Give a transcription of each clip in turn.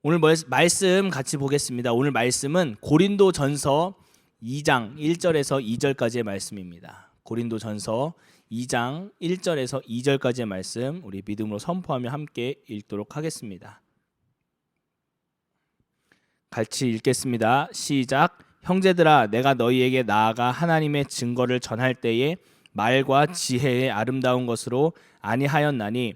오늘 말씀 같이 보겠습니다. 오늘 말씀은 고린도전서 2장 1절에서 2절까지의 말씀입니다. 고린도전서 2장 1절에서 2절까지의 말씀 우리 믿음으로 선포하며 함께 읽도록 하겠습니다. 같이 읽겠습니다. 시작. 형제들아, 내가 너희에게 나아가 하나님의 증거를 전할 때에 말과 지혜의 아름다운 것으로 아니하였나니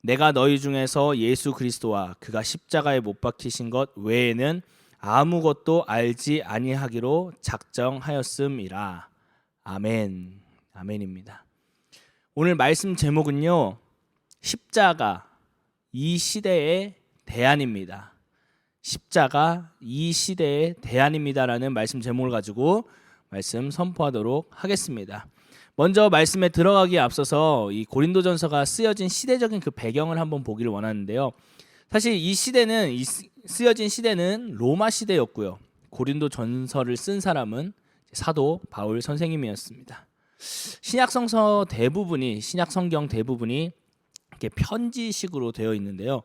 내가 너희 중에서 예수 그리스도와 그가 십자가에 못 박히신 것 외에는 아무것도 알지 아니하기로 작정하였음이라. 아멘. 아멘입니다. 오늘 말씀 제목은요, 십자가 이 시대의 대안입니다. 십자가 이 시대의 대안입니다라는 말씀 제목을 가지고 말씀 선포하도록 하겠습니다. 먼저 말씀에 들어가기에 앞서서 이 고린도전서가 쓰여진 시대적인 그 배경을 한번 보기를 원하는데요. 사실 이 시대는 쓰여진 시대는 로마 시대였고요. 고린도전서를 쓴 사람은 사도 바울 선생님이었습니다. 신약 성경 대부분이 이렇게 편지식으로 되어 있는데요.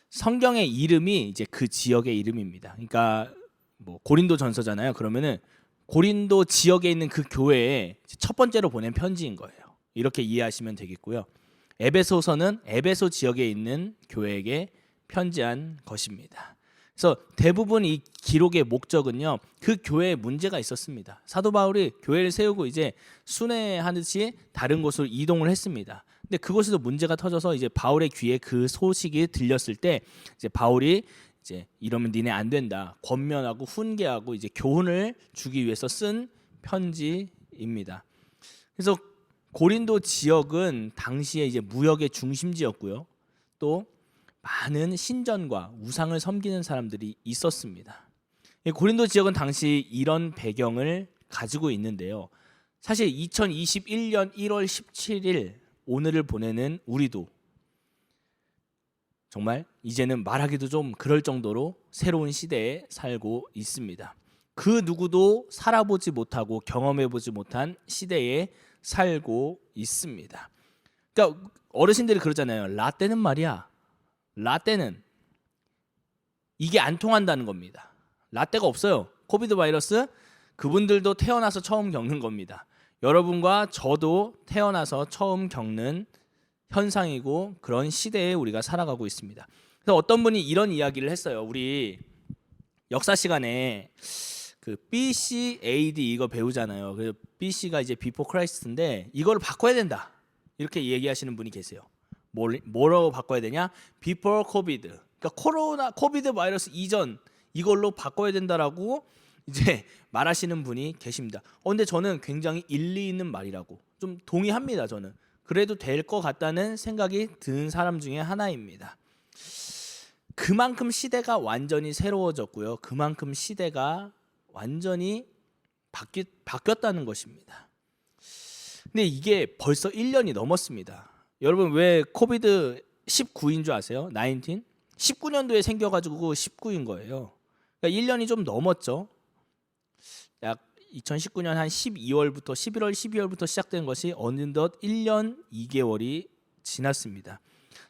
성경의 이름이 이제 그 지역의 이름입니다. 그러니까 뭐 고린도전서잖아요. 그러면은 고린도 지역에 있는 그 교회에 첫 번째로 보낸 편지인 거예요. 이렇게 이해하시면 되겠고요. 에베소서는 에베소 지역에 있는 교회에게 편지한 것입니다. 그래서 대부분 이 기록의 목적은요, 그 교회에 문제가 있었습니다. 사도 바울이 교회를 세우고 이제 순회하듯이 다른 곳으로 이동을 했습니다. 근데 그곳에서 문제가 터져서 이제 바울의 귀에 그 소식이 들렸을 때 이제 바울이 이제 이러면 니네 안 된다, 권면하고 훈계하고 이제 교훈을 주기 위해서 쓴 편지입니다. 그래서 고린도 지역은 당시에 이제 무역의 중심지였고요. 또 많은 신전과 우상을 섬기는 사람들이 있었습니다. 고린도 지역은 당시 이런 배경을 가지고 있는데요. 사실 2021년 1월 17일 오늘을 보내는 우리도 정말 이제는 말하기도 좀 그럴 정도로 새로운 시대에 살고 있습니다. 그 누구도 살아보지 못하고 경험해보지 못한 시대에 살고 있습니다. 그러니까 어르신들이 그러잖아요. 라떼는 말이야, 라떼는 이게 안 통한다는 겁니다. 라떼가 없어요. 코비드 바이러스, 그분들도 태어나서 처음 겪는 겁니다. 여러분과 저도 태어나서 처음 겪는 현상이고 그런 시대에 우리가 살아가고 있습니다. 그래서 어떤 분이 이런 이야기를 했어요. 우리 역사 시간에 그 BC, AD 이거 배우잖아요. 그래서 BC가 이제 Before Christ인데 이걸 바꿔야 된다, 이렇게 얘기하시는 분이 계세요. 뭐라고 바꿔야 되냐? Before COVID, 그러니까 코비드 바이러스 이전 이걸로 바꿔야 된다라고 이제 말하시는 분이 계십니다. 근데 저는 굉장히 일리 있는 말이라고 좀 동의합니다. 저는 그래도 될 것 같다는 생각이 드는 사람 중에 하나입니다. 그만큼 시대가 완전히 새로워졌고요. 그만큼 시대가 완전히 바뀌었다는 것입니다. 근데 이게 벌써 1년이 넘었습니다. 여러분, 왜 코비드 19인 줄 아세요? 19? 19년도에 생겨가지고 19인 거예요. 그러니까 1년이 좀 넘었죠. 약 2019년 한 12월부터 11월 12월부터 시작된 것이 어느덧 1년 2개월이 지났습니다.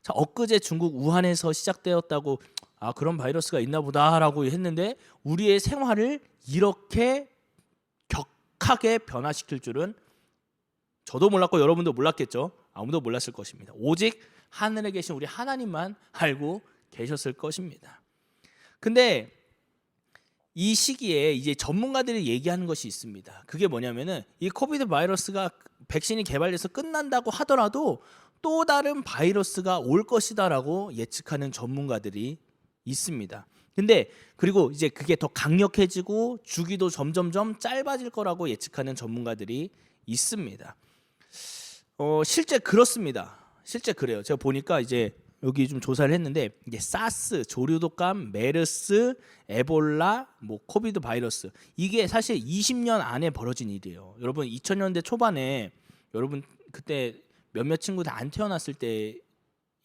자, 엊그제 중국 우한에서 시작되었다고 그런 바이러스가 있나 보다라고 했는데 우리의 생활을 이렇게 격하게 변화시킬 줄은 저도 몰랐고 여러분도 몰랐겠죠. 아무도 몰랐을 것입니다. 오직 하늘에 계신 우리 하나님만 알고 계셨을 것입니다. 근데 이 시기에 이제 전문가들이 얘기하는 것이 있습니다. 그게 뭐냐면은 이 코비드 바이러스가 백신이 개발돼서 끝난다고 하더라도 또 다른 바이러스가 올 것이다라고 예측하는 전문가들이 있습니다. 근데 그리고 이제 그게 더 강력해지고 주기도 점점점 짧아질 거라고 예측하는 전문가들이 있습니다. 실제 그렇습니다. 실제 그래요. 제가 보니까 이제 여기 좀 조사를 했는데 이게 사스, 조류독감, 메르스, 에볼라, 코비드 바이러스, 이게 사실 20년 안에 벌어진 일이에요. 여러분 2000년대 초반에 여러분 그때 몇몇 친구들 안 태어났을 때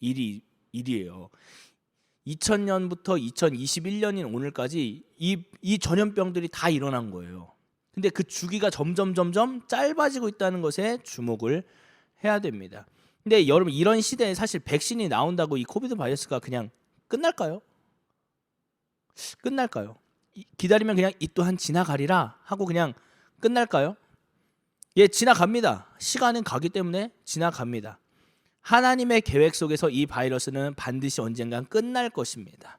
일이에요. 2000년부터 2021년인 오늘까지 이 전염병들이 다 일어난 거예요. 근데 그 주기가 점점 짧아지고 있다는 것에 주목을 해야 됩니다. 근데 여러분 이런 시대에 사실 백신이 나온다고 이 코비드 바이러스가 그냥 끝날까요? 끝날까요? 기다리면 그냥 이 또한 지나가리라 하고 그냥 끝날까요? 예, 지나갑니다. 시간은 가기 때문에 지나갑니다. 하나님의 계획 속에서 이 바이러스는 반드시 언젠간 끝날 것입니다.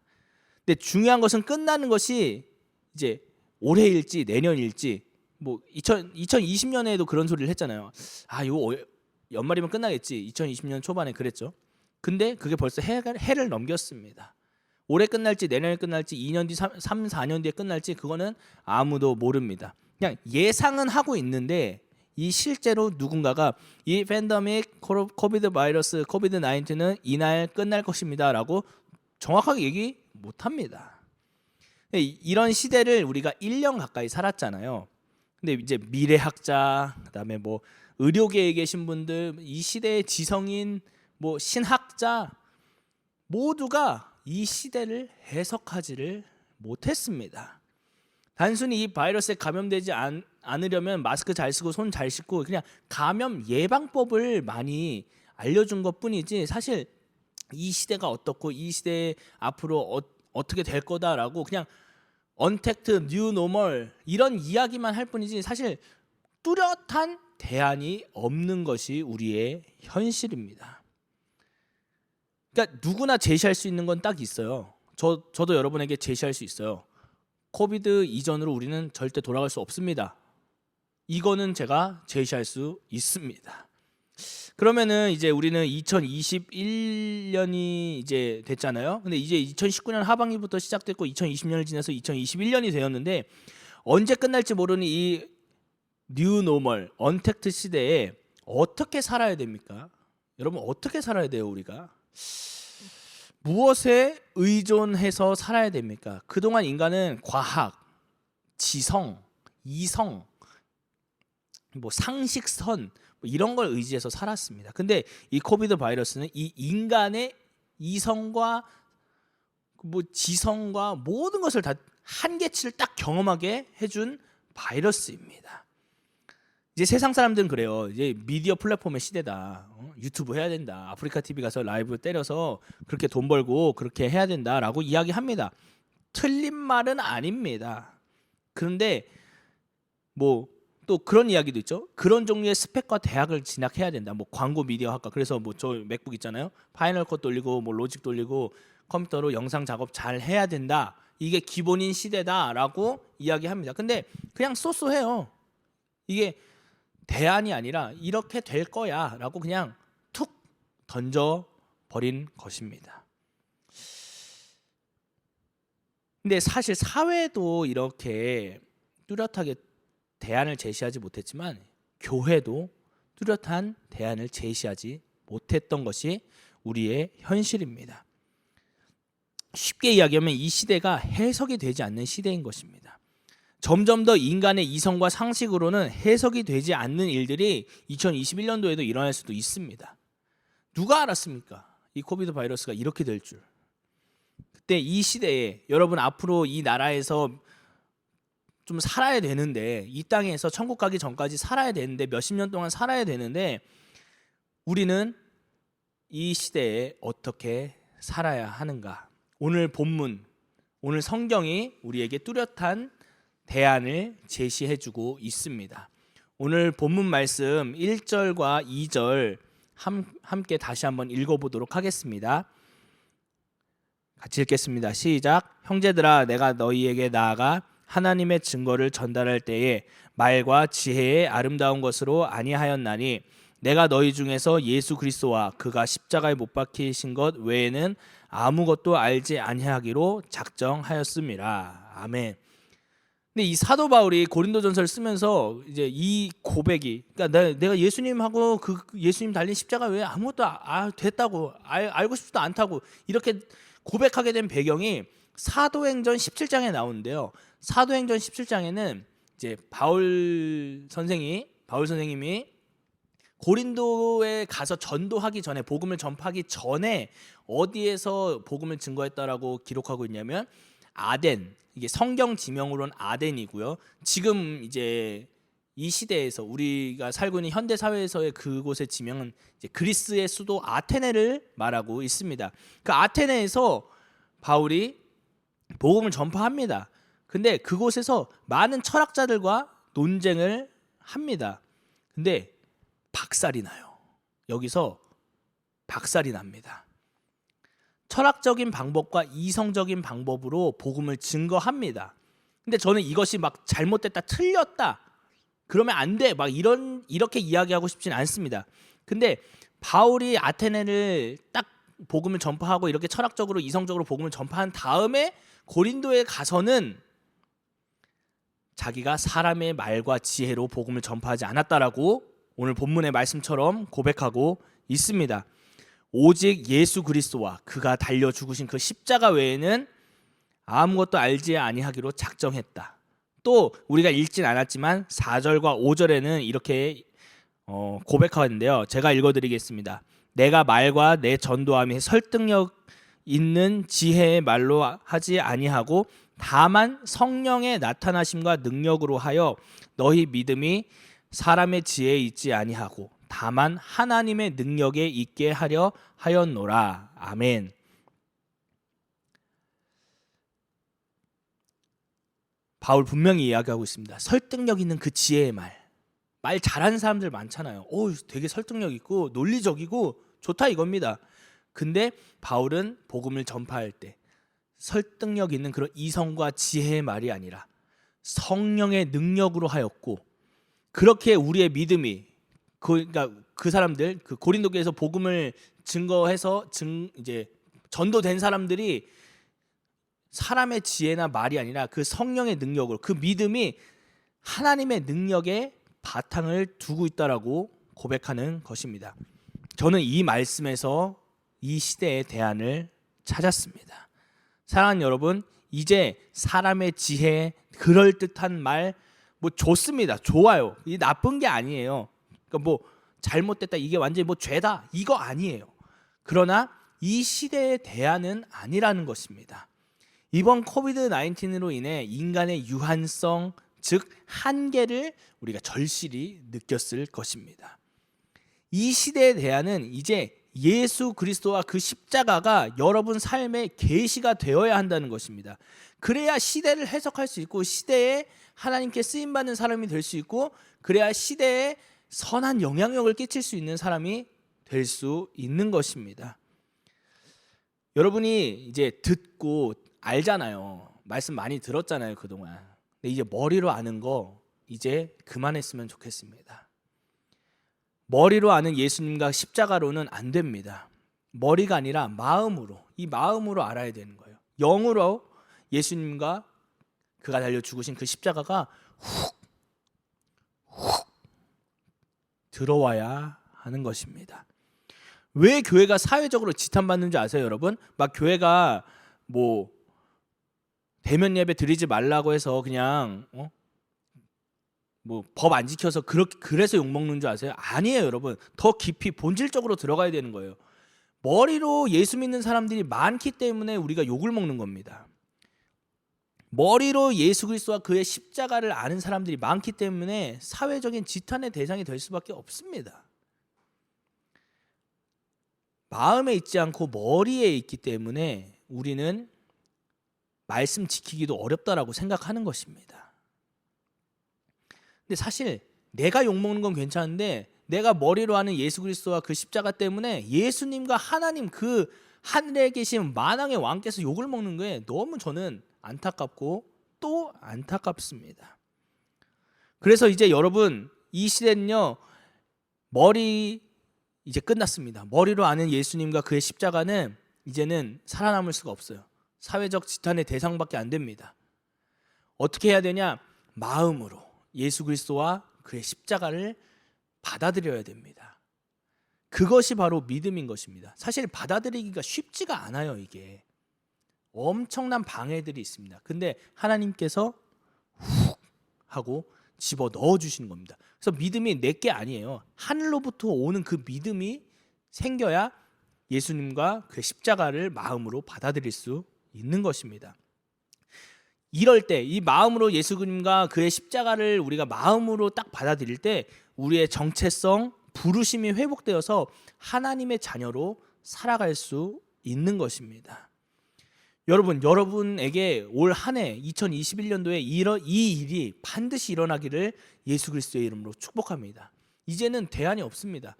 근데 중요한 것은 끝나는 것이 이제 올해일지 내년일지, 뭐 2020년에도 그런 소리를 했잖아요. 아, 이거 연말이면 끝나겠지. 2020년 초반에 그랬죠. 근데 그게 벌써 해를 넘겼습니다. 올해 끝날지 내년에 끝날지 2년 뒤 3, 4년 뒤에 끝날지 그거는 아무도 모릅니다. 그냥 예상은 하고 있는데 이 실제로 누군가가 이 팬데믹 코비드 바이러스 코비드 19는 이날 끝날 것입니다라고 정확하게 얘기 못합니다. 이런 시대를 우리가 1년 가까이 살았잖아요. 근데 이제 미래학자, 그다음에 뭐 의료계에 계신 분들, 이 시대의 지성인, 뭐 신학자 모두가 이 시대를 해석하지를 못했습니다. 단순히 이 바이러스에 감염되지 않으려면 마스크 잘 쓰고 손 잘 씻고 그냥 감염 예방법을 많이 알려준 것뿐이지 사실 이 시대가 어떻고 이 시대에 앞으로 어떻게 될 거다라고 그냥 언택트, 뉴 노멀 이런 이야기만 할 뿐이지 사실 뚜렷한 대안이 없는 것이 우리의 현실입니다. 그러니까 누구나 제시할 수 있는 건 딱 있어요. 저도 여러분에게 제시할 수 있어요. 코비드 이전으로 우리는 절대 돌아갈 수 없습니다. 이거는 제가 제시할 수 있습니다. 그러면은 이제 우리는 2021년이 이제 됐잖아요. 근데 이제 2019년 하반기부터 시작됐고 2020년을 지나서 2021년이 되었는데 언제 끝날지 모르는 이 뉴 노멀, 언택트 시대에 어떻게 살아야 됩니까? 여러분 어떻게 살아야 돼요, 우리가? 무엇에 의존해서 살아야 됩니까? 그동안 인간은 과학, 지성, 이성, 뭐 상식선 뭐 이런 걸 의지해서 살았습니다. 근데 이 코비드 바이러스는 이 인간의 이성과 뭐 지성과 모든 것을 다 한계치를 딱 경험하게 해준 바이러스입니다. 이제 세상 사람들은 그래요. 이제 미디어 플랫폼의 시대다. 유튜브 해야 된다. 아프리카 TV 가서 라이브 때려서 그렇게 돈 벌고 그렇게 해야 된다라고 이야기합니다. 틀린 말은 아닙니다. 그런데 뭐 또 그런 이야기도 있죠. 그런 종류의 스펙과 대학을 진학해야 된다. 뭐 광고 미디어 학과. 그래서 뭐 저 맥북 있잖아요. 파이널 컷 돌리고 뭐 로직 돌리고 컴퓨터로 영상 작업 잘 해야 된다. 이게 기본인 시대다라고 이야기합니다. 근데 그냥 쏘쏘해요. 이게 대안이 아니라 이렇게 될 거야라고 그냥 툭 던져 버린 것입니다. 근데 사실 사회도 이렇게 뚜렷하게 대안을 제시하지 못했지만 교회도 뚜렷한 대안을 제시하지 못했던 것이 우리의 현실입니다. 쉽게 이야기하면 이 시대가 해석이 되지 않는 시대인 것입니다. 점점 더 인간의 이성과 상식으로는 해석이 되지 않는 일들이 2021년도에도 일어날 수도 있습니다. 누가 알았습니까? 이 코비드 바이러스가 이렇게 될 줄. 그때 이 시대에 여러분 앞으로 이 나라에서 좀 살아야 되는데 이 땅에서 천국 가기 전까지 살아야 되는데 몇십 년 동안 살아야 되는데 우리는 이 시대에 어떻게 살아야 하는가? 오늘 본문, 오늘 성경이 우리에게 뚜렷한 대안을 제시해주고 있습니다. 오늘 본문 말씀 1절과 2절 함께 다시 한번 읽어보도록 하겠습니다. 같이 읽겠습니다. 시작. 형제들아, 내가 너희에게 나아가 하나님의 증거를 전달할 때에 말과 지혜의 아름다운 것으로 아니하였나니 내가 너희 중에서 예수 그리스도와 그가 십자가에 못 박히신 것 외에는 아무것도 알지 아니하기로 작정하였음이라. 아멘. 근데 이 사도 바울이 고린도전서를 쓰면서 이제 이 고백이, 그러니까 내가 예수님하고 그 예수님 달린 십자가 외에 아무것도 됐다고 알고 싶지도 않다고 이렇게 고백하게 된 배경이 사도행전 17장에 나오는데요. 사도행전 17장에는 이제 바울 선생님이 고린도에 가서 전도하기 전에, 복음을 전파하기 전에 어디에서 복음을 증거했다라고 기록하고 있냐면 아덴, 이게 성경 지명으로는 아덴이고요. 지금 이제 이 시대에서 우리가 살고 있는 현대 사회에서의 그곳의 지명은 이제 그리스의 수도 아테네를 말하고 있습니다. 그 아테네에서 바울이 복음을 전파합니다. 근데 그곳에서 많은 철학자들과 논쟁을 합니다. 근데 박살이 나요. 여기서 박살이 납니다. 철학적인 방법과 이성적인 방법으로 복음을 증거합니다. 근데 저는 이것이 막 잘못됐다, 틀렸다, 그러면 안 돼, 막 이렇게 이야기하고 싶진 않습니다. 근데 바울이 아테네를 딱 복음을 전파하고 이렇게 철학적으로 이성적으로 복음을 전파한 다음에 고린도에 가서는 자기가 사람의 말과 지혜로 복음을 전파하지 않았다라고 오늘 본문의 말씀처럼 고백하고 있습니다. 오직 예수 그리스도와 그가 달려 죽으신 그 십자가 외에는 아무것도 알지 아니하기로 작정했다. 또 우리가 읽진 않았지만 4절과 5절에는 이렇게 고백하는데요. 제가 읽어드리겠습니다. 내가 말과 내 전도함이 설득력 있는 지혜의 말로 하지 아니하고 다만 성령의 나타나심과 능력으로 하여 너희 믿음이 사람의 지혜에 있지 아니하고 다만 하나님의 능력에 있게 하려 하였노라. 아멘. 바울 분명히 이야기하고 있습니다. 설득력 있는 그 지혜의 말 잘하는 사람들 많잖아요. 되게 설득력 있고 논리적이고 좋다 이겁니다. 근데 바울은 복음을 전파할 때 설득력 있는 그런 이성과 지혜의 말이 아니라 성령의 능력으로 하였고, 그렇게 우리의 믿음이 그러니까 그 사람들, 그 고린도 교회에서 복음을 증거해서 이제 전도된 사람들이 사람의 지혜나 말이 아니라 그 성령의 능력으로, 그 믿음이 하나님의 능력에 바탕을 두고 있다라고 고백하는 것입니다. 저는 이 말씀에서 이 시대의 대안을 찾았습니다. 사랑하는 여러분, 이제 사람의 지혜, 그럴듯한 말 뭐 좋습니다. 좋아요. 이게 나쁜 게 아니에요. 그러니까 뭐 잘못됐다, 이게 완전히 뭐 죄다, 이거 아니에요. 그러나 이 시대의 대안은 아니라는 것입니다. 이번 코비드 19으로 인해 인간의 유한성, 즉 한계를 우리가 절실히 느꼈을 것입니다. 이 시대의 대안은 이제 예수 그리스도와 그 십자가가 여러분 삶의 계시가 되어야 한다는 것입니다. 그래야 시대를 해석할 수 있고 시대에 하나님께 쓰임받는 사람이 될 수 있고, 그래야 시대에 선한 영향력을 끼칠 수 있는 사람이 될 수 있는 것입니다. 여러분이 이제 듣고 알잖아요. 말씀 많이 들었잖아요, 그동안. 근데 이제 머리로 아는 거 이제 그만했으면 좋겠습니다. 머리로 아는 예수님과 십자가로는 안 됩니다. 머리가 아니라 마음으로, 이 마음으로 알아야 되는 거예요. 영으로 예수님과 그가 달려 죽으신 그 십자가가 훅 들어와야 하는 것입니다. 왜 교회가 사회적으로 지탄받는 줄 아세요, 여러분? 막 교회가 뭐 대면 예배 드리지 말라고 해서 그냥 뭐 법 안 지켜서 그래서 욕먹는 줄 아세요? 아니에요, 여러분. 더 깊이 본질적으로 들어가야 되는 거예요. 머리로 예수 믿는 사람들이 많기 때문에 우리가 욕을 먹는 겁니다. 머리로 예수 그리스도와 그의 십자가를 아는 사람들이 많기 때문에 사회적인 지탄의 대상이 될 수밖에 없습니다. 마음에 있지 않고 머리에 있기 때문에 우리는 말씀 지키기도 어렵다라고 생각하는 것입니다. 근데 사실 내가 욕먹는 건 괜찮은데 내가 머리로 아는 예수 그리스도와 그 십자가 때문에 예수님과 하나님, 그 하늘에 계신 만왕의 왕께서 욕을 먹는 게 너무 저는 안타깝고 또 안타깝습니다. 그래서 이제 여러분, 이 시대는요, 머리 이제 끝났습니다. 머리로 아는 예수님과 그의 십자가는 이제는 살아남을 수가 없어요. 사회적 지탄의 대상밖에 안 됩니다. 어떻게 해야 되냐? 마음으로 예수 그리스도와 그의 십자가를 받아들여야 됩니다. 그것이 바로 믿음인 것입니다. 사실 받아들이기가 쉽지가 않아요. 이게 엄청난 방해들이 있습니다. 근데 하나님께서 훅 하고 집어 넣어 주시는 겁니다. 그래서 믿음이 내게 아니에요. 하늘로부터 오는 그 믿음이 생겨야 예수님과 그 십자가를 마음으로 받아들일 수 있는 것입니다. 이럴 때 이 마음으로 예수님과 그의 십자가를 우리가 마음으로 딱 받아들일 때 우리의 정체성, 부르심이 회복되어서 하나님의 자녀로 살아갈 수 있는 것입니다. 여러분에게 올 한 해 2021년도에 이 일이 반드시 일어나기를 예수 그리스도의 이름으로 축복합니다. 이제는 대안이 없습니다.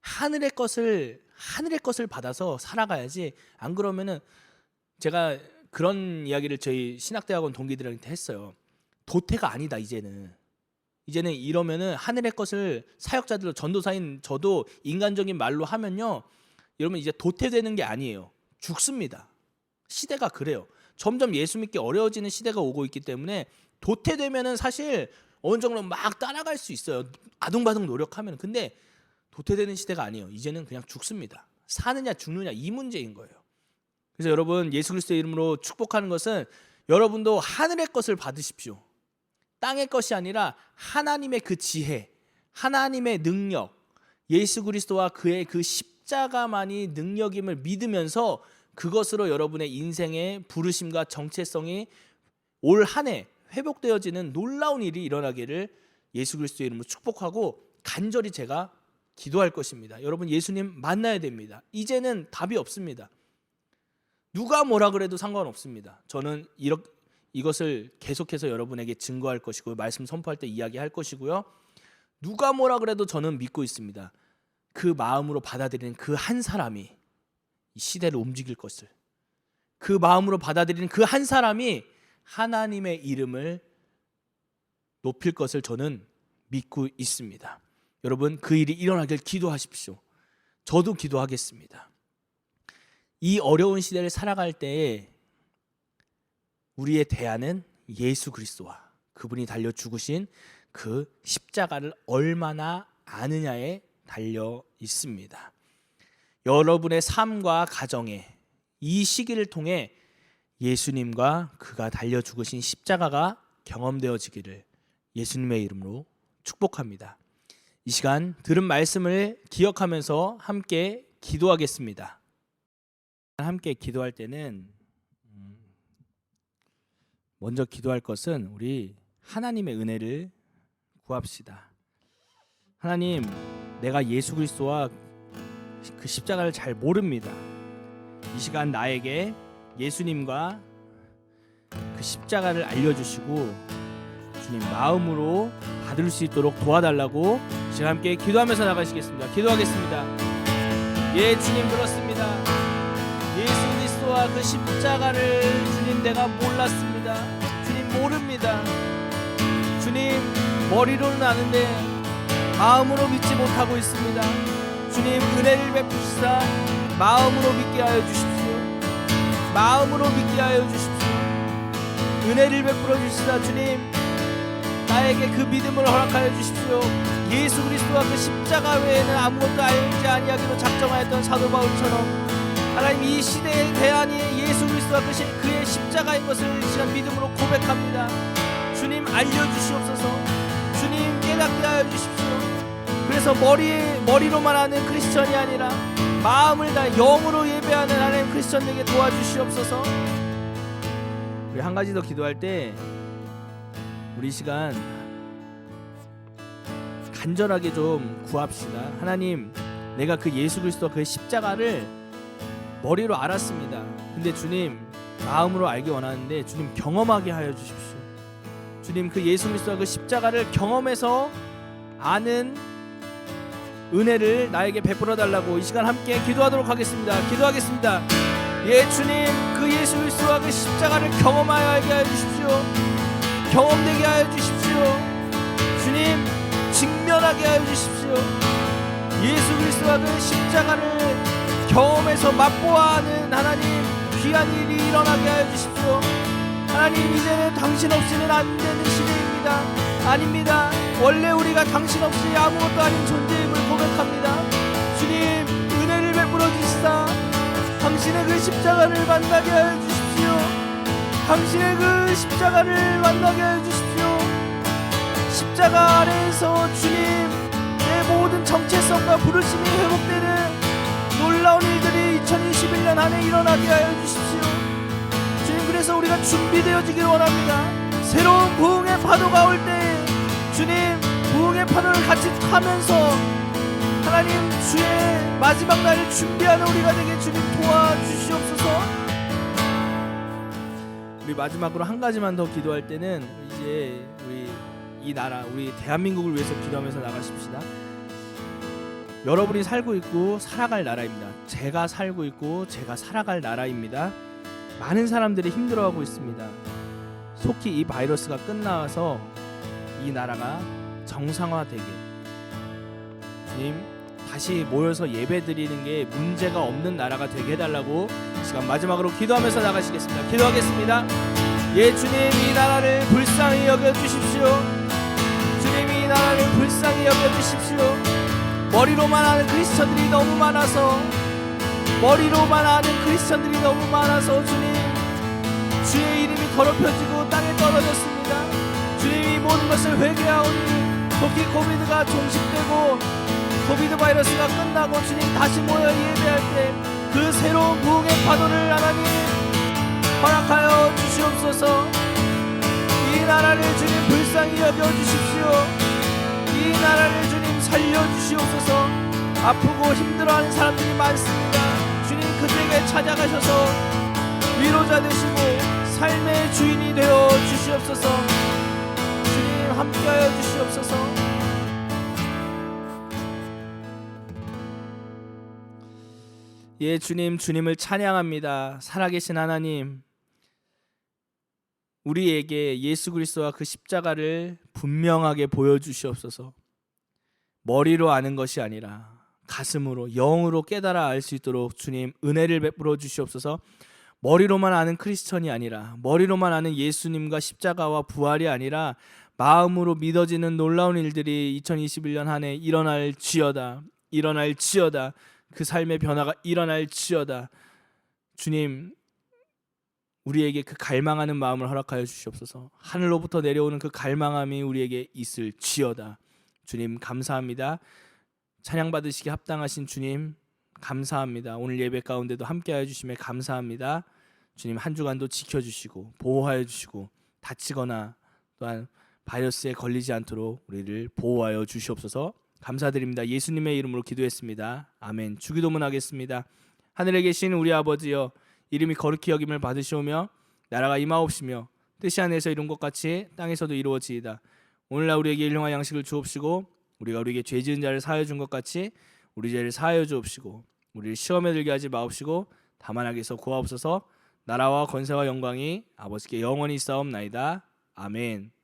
하늘의 것을 받아서 살아가야지. 안 그러면은, 제가 그런 이야기를 저희 신학대학원 동기들한테 했어요. 도태가 아니다. 이제는 이러면은 하늘의 것을 사역자들, 전도사인 저도 인간적인 말로 하면요, 여러분 이제 도태되는 게 아니에요. 죽습니다. 시대가 그래요. 점점 예수 믿기 어려워지는 시대가 오고 있기 때문에 도태되면은 사실 어느 정도 막 따라갈 수 있어요. 아둥바둥 노력하면. 근데 도태되는 시대가 아니에요. 이제는 그냥 죽습니다. 사느냐 죽느냐 이 문제인 거예요. 그래서 여러분, 예수 그리스도의 이름으로 축복하는 것은 여러분도 하늘의 것을 받으십시오. 땅의 것이 아니라 하나님의 그 지혜, 하나님의 능력, 예수 그리스도와 그의 그 십자가만이 능력임을 믿으면서 그것으로 여러분의 인생의 부르심과 정체성이 올 한 해 회복되어지는 놀라운 일이 일어나기를 예수 그리스도의 이름으로 축복하고 간절히 제가 기도할 것입니다. 여러분, 예수님 만나야 됩니다. 이제는 답이 없습니다. 누가 뭐라 그래도 상관없습니다. 저는 이것을 계속해서 여러분에게 증거할 것이고요, 말씀 선포할 때 이야기할 것이고요, 누가 뭐라 그래도 저는 믿고 있습니다. 그 마음으로 받아들이는 그 한 사람이 이 시대를 움직일 것을, 그 마음으로 받아들이는 그 한 사람이 하나님의 이름을 높일 것을 저는 믿고 있습니다. 여러분, 그 일이 일어나길 기도하십시오. 저도 기도하겠습니다. 이 어려운 시대를 살아갈 때에 우리의 대안은 예수 그리스도와 그분이 달려 죽으신 그 십자가를 얼마나 아느냐에 달려 있습니다. 여러분의 삶과 가정에 이 시기를 통해 예수님과 그가 달려 죽으신 십자가가 경험되어지기를 예수님의 이름으로 축복합니다. 이 시간 들은 말씀을 기억하면서 함께 기도하겠습니다. 함께 기도할 때는 먼저 기도할 것은 우리 하나님의 은혜를 구합시다. 하나님, 내가 예수 그리스도와 그 십자가를 잘 모릅니다. 이 시간 나에게 예수님과 그 십자가를 알려주시고 주님 마음으로 받을 수 있도록 도와달라고 제가 함께 기도하면서 나가시겠습니다. 기도하겠습니다. 예, 주님, 그렇습니다. 예수 그리스도와 그 십자가를 주님 내가 몰랐습니다. 주님 모릅니다. 주님 머리로는 아는데 마음으로 믿지 못하고 있습니다. 주님 은혜를 베푸시사 마음으로 믿게 하여 주십시오. 마음으로 믿게 하여 주십시오. 은혜를 베풀어 주시사 주님 나에게 그 믿음을 허락하여 주십시오. 예수 그리스도와 그 십자가 외에는 아무것도 알지 아니하기로 작정하였던 사도 바울처럼 하나님, 이 시대의 대안이 예수 그리스도와 그의 십자가인 것을 이 시간 믿음으로 고백합니다. 주님 알려주시옵소서. 주님 깨닫게 하여 주십시오. 그래서 머리로만 하는 크리스천이 아니라 마음을 다해 영으로 예배하는 하나님 크리스천에게 도와주시옵소서. 우리 한 가지 더 기도할 때 우리 시간 간절하게 좀 구합시다. 하나님, 내가 그 예수 그리스도와 그 십자가를 머리로 알았습니다. 근데 주님 마음으로 알기 원하는데 주님 경험하게 하여 주십시오. 주님 그 예수 그리스도와 그 십자가를 경험해서 아는 은혜를 나에게 베풀어 달라고 이 시간 함께 기도하도록 하겠습니다. 기도하겠습니다. 예, 주님 그 예수 그리스도와 그 십자가를 경험하게 하여 주십시오. 경험되게 하여 주십시오. 주님 직면하게 하여 주십시오. 예수 그리스도와 그 십자가를 경험해서 맛보아하는 하나님 귀한 일이 일어나게 하여 주십시오. 하나님, 이제는 당신 없이는 안 되는 시대입니다. 아닙니다. 원래 우리가 당신 없이 아무것도 아닌 존재임을 고백합니다. 주님 은혜를 베풀어 주시사 당신의 그 십자가를 만나게 하여 주십시오. 당신의 그 십자가를 만나게 하여 주십시오. 십자가 아래에서 주님 내 모든 정체성과 부르심이 회복되는 놀라운 일들이 2021년 안에 일어나게 하여 주십시오. 주님, 그래서 우리가 준비되어지길 원합니다. 새로운 부흥의 파도가 올 때 주님 부흥의 파도를 같이 타면서 하나님 주의 마지막 날을 준비하는 우리가 되게 주님 도와주시옵소서. 우리 마지막으로 한 가지만 더 기도할 때는 이제 우리 이 나라, 우리 대한민국을 위해서 기도하면서 나가십시다. 여러분이 살고 있고 살아갈 나라입니다. 제가 살고 있고 제가 살아갈 나라입니다. 많은 사람들이 힘들어하고 있습니다. 속히 이 바이러스가 끝나서 이 나라가 정상화되게, 주님 다시 모여서 예배드리는 게 문제가 없는 나라가 되게 해달라고 시간 마지막으로 기도하면서 나가시겠습니다. 기도하겠습니다. 예, 주님 이 나라를 불쌍히 여겨주십시오. 주님 이 나라를 불쌍히 여겨주십시오. 머리로만 아는 크리스천들이 너무 많아서, 머리로만 아는 크리스천들이 너무 많아서 주님, 주의 이름이 더럽혀지고 땅에 떨어졌습니다. 주님 이 모든 것을 회개하오니 속히 코비드가 종식되고 코비드 바이러스가 끝나고 주님 다시 모여 예배할 때 그 새로운 부흥의 파도를 하나님 허락하여 주시옵소서. 이 나라를 주님 불쌍히 여겨주십시오. 이 나라를 주님 살려주시옵소서. 아프고 힘들어하는 사람들이 많습니다. 주님 그들에게 찾아가셔서 위로자 되시고 삶의 주인이 되어 주시옵소서. 주님 함께하여 주시옵소서. 예, 주님, 주님을 찬양합니다. 살아계신 하나님, 우리에게 예수 그리스도와 그 십자가를 분명하게 보여주시옵소서. 머리로 아는 것이 아니라 가슴으로, 영으로 깨달아 알 수 있도록 주님 은혜를 베풀어 주시옵소서. 머리로만 아는 크리스천이 아니라, 머리로만 아는 예수님과 십자가와 부활이 아니라 마음으로 믿어지는 놀라운 일들이 2021년 한 해 일어날지어다. 일어날지어다. 그 삶의 변화가 일어날지어다. 주님, 우리에게 그 갈망하는 마음을 허락하여 주시옵소서. 하늘로부터 내려오는 그 갈망함이 우리에게 있을지어다. 주님 감사합니다. 찬양 받으시기 합당하신 주님 감사합니다. 오늘 예배 가운데도 함께하여 주심에 감사합니다. 주님 한 주간도 지켜주시고 보호하여 주시고 다치거나 또한 바이러스에 걸리지 않도록 우리를 보호하여 주시옵소서. 감사드립니다. 예수님의 이름으로 기도했습니다. 아멘. 주기도문 하겠습니다. 하늘에 계신 우리 아버지여, 이름이 거룩히 여김을 받으시오며 나라가 임하옵시며 뜻이 하늘에서 이룬 것 같이 땅에서도 이루어지이다. 오늘날 우리에게 일용할 양식을 주옵시고 우리가 우리에게 죄 지은 자를 사하여 준 것 같이 우리 죄를 사하여 주옵시고 우리를 시험에 들게 하지 마옵시고 다만 악에서 구하옵소서. 나라와 권세와 영광이 아버지께 영원히 있사옵나이다. 아멘.